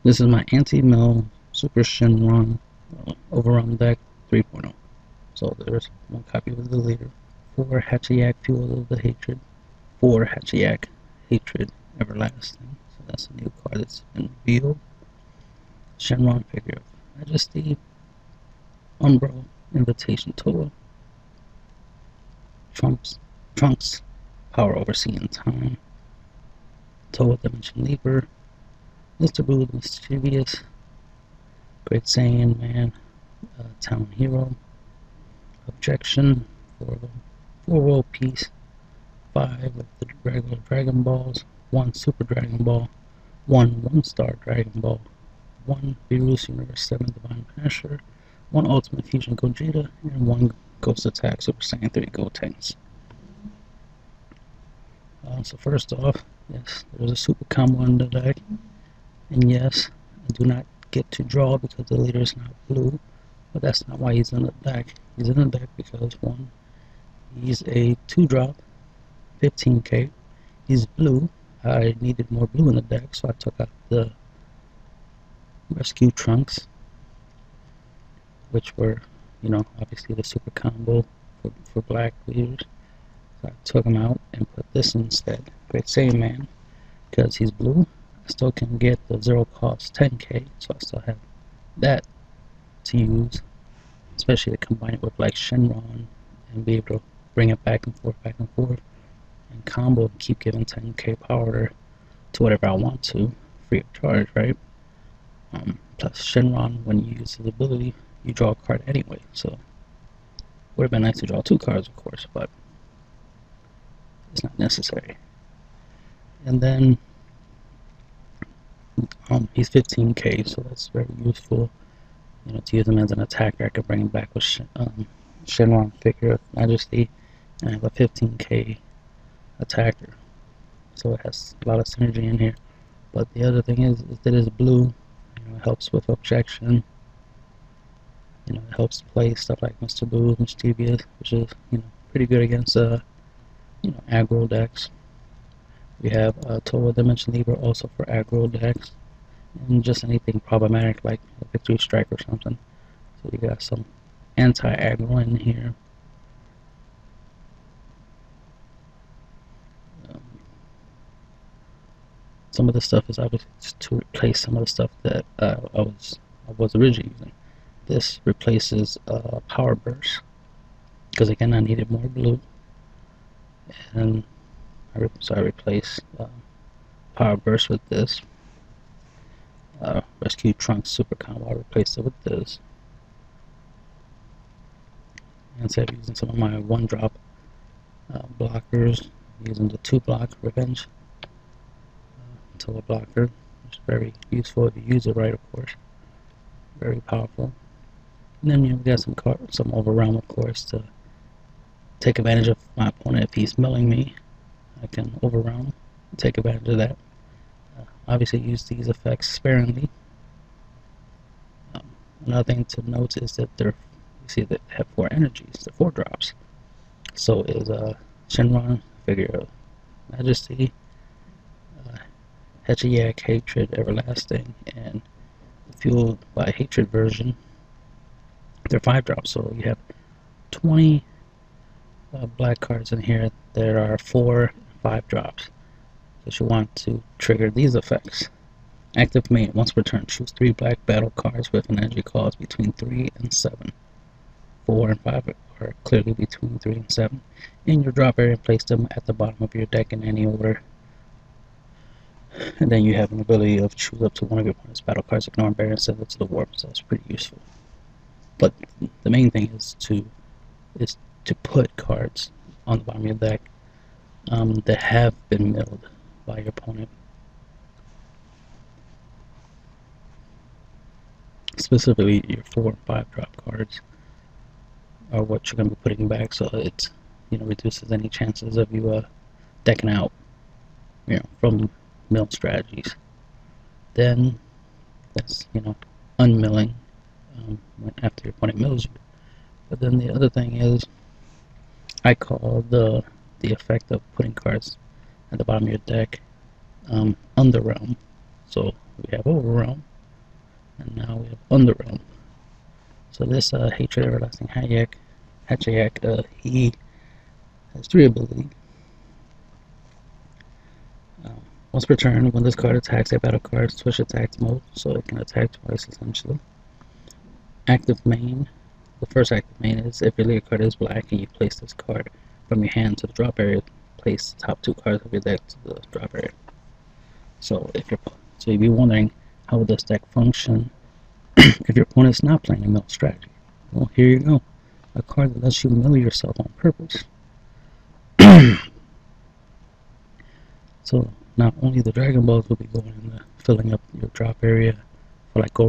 This is my anti-mill Super Shenron Overrun deck 3.0. So there's one copy of the leader. 4 Hachiyak Fuel of the Hatred. 4 Hachiyak Hatred Everlasting. So that's a new card that's been revealed. Shenron Figure of Majesty. Umbro Invitation Toa. Trunks Power Overseeing Time. Toa Dimension Leaper. Mr. Boo the Mischievous, Great Saiyan Man, Town Hero, Objection, 4 of them, 4 World Peace, 5 of the regular Dragon Balls, 1 Super Dragon Ball, 1 1-Star Dragon Ball, 1 Beerus Universe 7 Divine Punisher, 1 Ultimate Fusion Gogeta, and 1 Ghost Attack Super Saiyan 3 Gotenks. So first off, yes, there's a super combo in the deck. And yes, I do not get to draw because the leader is not blue, but that's not why he's in the deck. He's in the deck because 1, he's a 2-drop, 15k. He's blue. I needed more blue in the deck, so I took out the Rescue Trunks, which were, you know, obviously the super combo for black leaders. So I took him out and put this instead, Great Saiyan Man, because he's blue. I still can get the 0 cost 10k, so I still have that to use, especially to combine it with like Shenron and be able to bring it back and forth, and combo and keep giving 10k power to whatever I want to, free of charge, right? Plus Shenron, when you use his ability, you draw a card anyway, so would have been nice to draw 2 cards, of course, but it's not necessary. And then he's 15k, so that's very useful, you know, to use him as an attacker. I can bring him back with Shenron Figure of Majesty, and I have a 15k attacker, so it has a lot of synergy in here. But the other thing is that it's blue. You know, it helps with objection. You know, it helps play stuff like Mr. Boo, Mischievous, which is, you know, pretty good against you know, aggro decks. We have Toa Dimension Leaper also for aggro decks, and just anything problematic like a Victory Strike or something. So you got some anti-aggro in here. Some of the stuff is obviously just to replace some of the stuff that I was originally using. This replaces Power Burst, because again I needed more blue, and so I replaced Power Burst with this. Rescue Trunks Super Combo, I replaced it with this. Instead of using some of my 1-drop blockers, using the 2-block Revenge Toa blocker, which is very useful if you use it right, of course. Very powerful. And then, you know, we got some Overwhelm, of course, to take advantage of my opponent. If he's milling me, I can Overwhelm, take advantage of that. Obviously use these effects sparingly. Another thing to note is that you see that they have 4 energies, they're 4 drops. So is Shenron Figure of Majesty, Hachiyak Hatred Everlasting, and the Fueled by Hatred version. They're 5 drops, so you have 20 black cards in here. There are 4 and 5 drops. So you want to trigger these effects. Active main, once per turn, choose 3 black battle cards with an energy cost between 3 and 7. 4 and 5 are clearly between 3 and 7. In your drop area, place them at the bottom of your deck in any order. And then you have an ability of choose up to one of your opponent's battle cards, ignore and bury, and send it to the warp. So it's pretty useful. But the main thing is to put cards on the bottom of your deck that have been milled by your opponent. Specifically, your 4 and 5 drop cards are what you're going to be putting back, so it, you know, reduces any chances of you decking out, you know, from mill strategies. Then that's, you know, unmilling after your opponent mills you. But then the other thing is, I call the effect of putting cards at the bottom of your deck Underrealm. So we have Overrealm, And now we have Underrealm. So this Hatred Everlasting Hachayak, he has 3 abilities. Once per turn, when this card attacks a battle card, switch attack mode, so it can attack twice essentially. Active main. The first active main is if your leader card is black and you place this card from your hand to the drop area, place the top 2 cards of your deck to the drop area. So you'd be wondering, how would this deck function if your opponent's not playing a mill strategy? Well, here you go. A card that lets you mill yourself on purpose. So not only the Dragon Balls will be going into filling up your drop area for like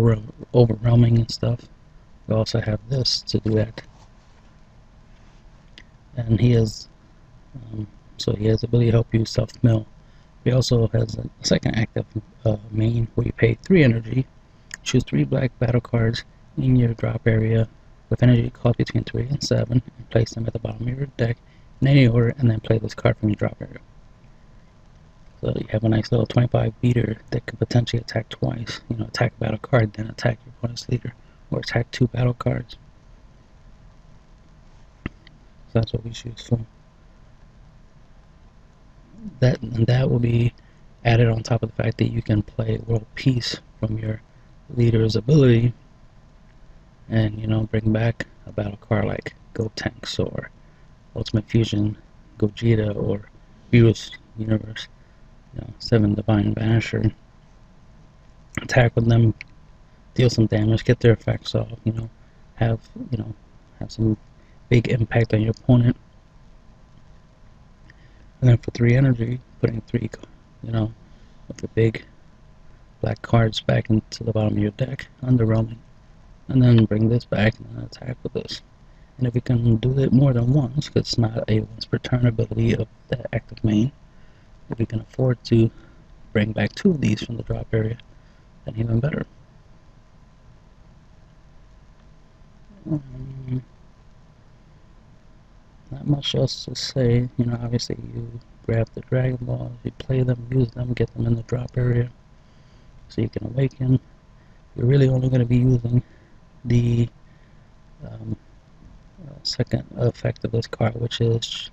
overwhelming and stuff, we also have this to do that. And he has so he has the ability to help you self-mill. He also has a second active main where you pay 3 energy, choose 3 black battle cards in your drop area with energy cost between 3 and 7, and place them at the bottom of your deck in any order, and then play this card from your drop area. So you have a nice little 25 beater that could potentially attack twice. You know, attack a battle card, then attack your opponent's leader, or attack 2 battle cards. So that's what we choose for. That will be added on top of the fact that you can play World Peace from your leader's ability, and bring back a battle card like Gotenks or Ultimate Fusion Gogeta or Virus Universe. 7 Divine Vanisher. Attack with them, deal some damage, get their effects off. Have some big impact on your opponent. And then for 3 energy, putting 3, with the big black cards back into the bottom of your deck, underwhelming. And then bring this back and then attack with this. And if you can do it more than once, because it's not a once per turn ability of the active main, if you can afford to bring back 2 of these from the drop area, then even better. Not much else to say. Obviously you grab the Dragon Balls, you play them, use them, get them in the drop area so you can awaken. You're really only going to be using the second effect of this card, which is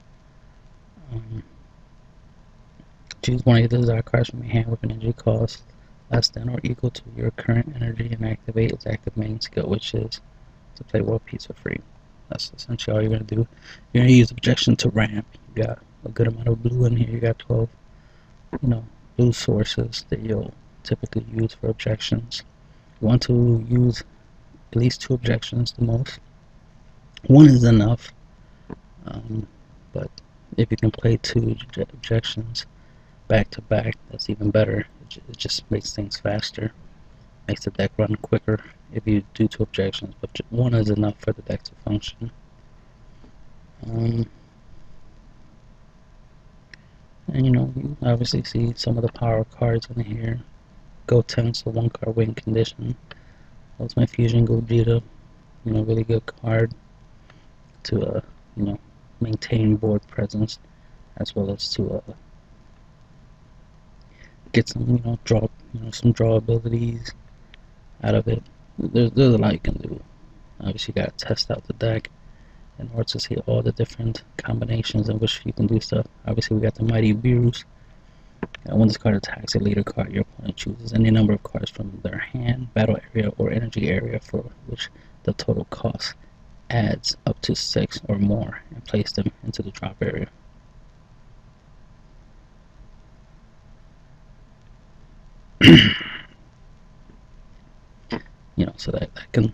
choose one of the desired cards from your hand with an energy cost less than or equal to your current energy and activate its active main skill, which is to play World Peace for free. That's essentially all you're going to do. You're going to use objection to ramp. You got a good amount of blue in here. You got 12, blue sources that you'll typically use for objections. You want to use at least 2 objections the most. 1 is enough, but if you can play 2 objections back to back, that's even better. It just makes things faster, makes the deck run quicker if you do 2 objections, but 1 is enough for the deck to function. And you obviously see some of the power cards in here. Gotenks, a 1-card win condition. Ultimate Fusion Gogeta, really good card to maintain board presence, as well as to get some some draw abilities out of it. There's a lot you can do. Obviously you gotta test out the deck in order to see all the different combinations in which you can do stuff. Obviously we got the Mighty Virus. When this card attacks a leader card, your opponent chooses any number of cards from their hand, battle area, or energy area for which the total cost adds up to 6 or more, and place them into the drop area. So that can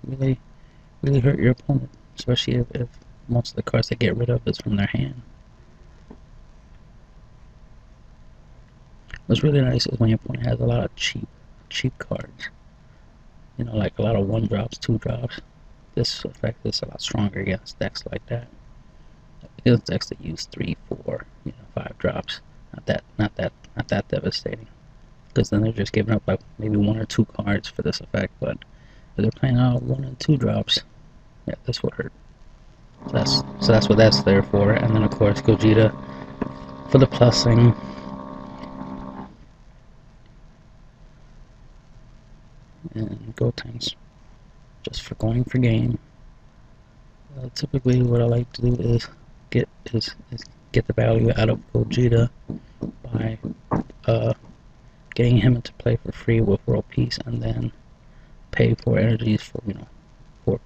really hurt your opponent, especially if most of the cards they get rid of is from their hand. What's really nice is when your opponent has a lot of cheap cards. Like a lot of 1-drops, 2-drops. This effect is a lot stronger against decks like that. Against decks that use 3, 4, 5 drops. Not that devastating. Because then they're just giving up like maybe 1 or 2 cards for this effect. But if they're playing out 1 and 2 drops, yeah, this would hurt. So that's what that's there for. And then of course Gogeta for the plussing. and gold tanks just for going for game. Typically, what I like to do is get the value out of Gogeta by getting him into play for free with World Peace, and then pay 4 energies for for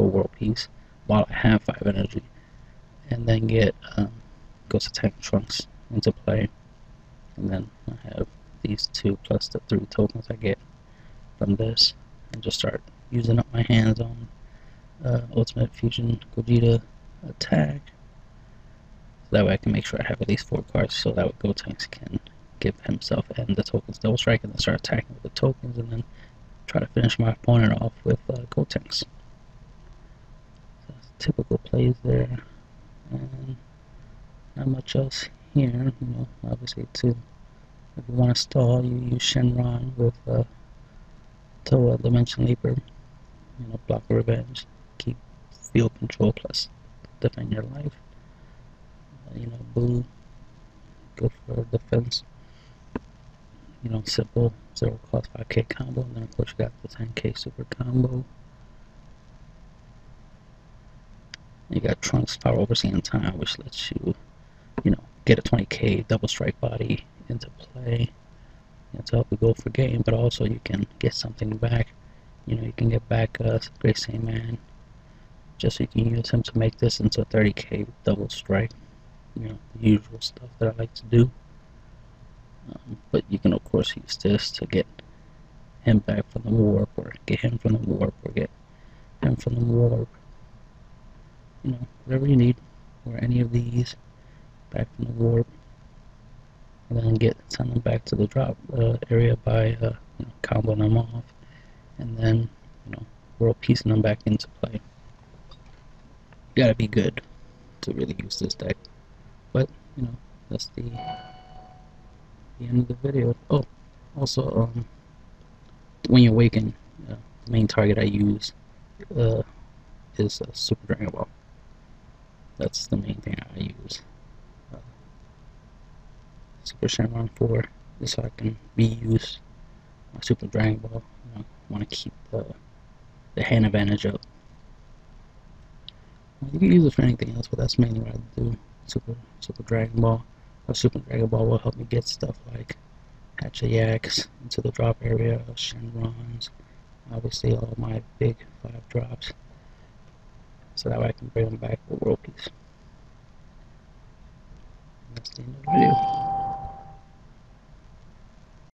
World Peace while I have 5 energy, and then get Ghost Attack Trunks into play, and then I have these 2 plus the 3 tokens I get from this, and just start using up my hands on Ultimate Fusion Gogeta attack. So that way I can make sure I have at least 4 cards, so that way Gotenks can give himself and the tokens double strike, and then start attacking with the tokens, and then try to finish my opponent off with Gotenks. So that's typical plays there, and not much else here. Obviously, if you want to stall, you use Shenron with Toa Dimension Leaper. Block a revenge, keep field control plus defend your life. Blue, go for defense. Simple 0 cost 5k combo, and then of course you got the 10k super combo. You got Trunks Power Overseeing Time, which lets you, get a 20k double strike body into play, to help you go for game, but also you can get something back. You can get back Great Saiyan Man, just so you can use him to make this into a 30k double strike. The usual stuff that I like to do. But you can of course use this to get him back from the warp, or get him from the warp, or get him from the warp. Whatever you need, or any of these back from the warp, and then send them back to the drop area by comboing them off, and then world piecing them back into play. You gotta be good to really use this deck, but that's the end of the video. Oh, also, when you awaken, the main target I use is Super Dragon Ball. That's the main thing I use. Super Shenron 4 is so I can reuse my Super Dragon Ball. Want to keep the hand advantage up. You can use it for anything else, but that's mainly what I do. Super Dragon Ball. Super Dragon Ball will help me get stuff like Hatchayaks into the drop area, Shenrons, obviously all my big 5 drops, so that way I can bring them back for World Peace. That's the end of the video.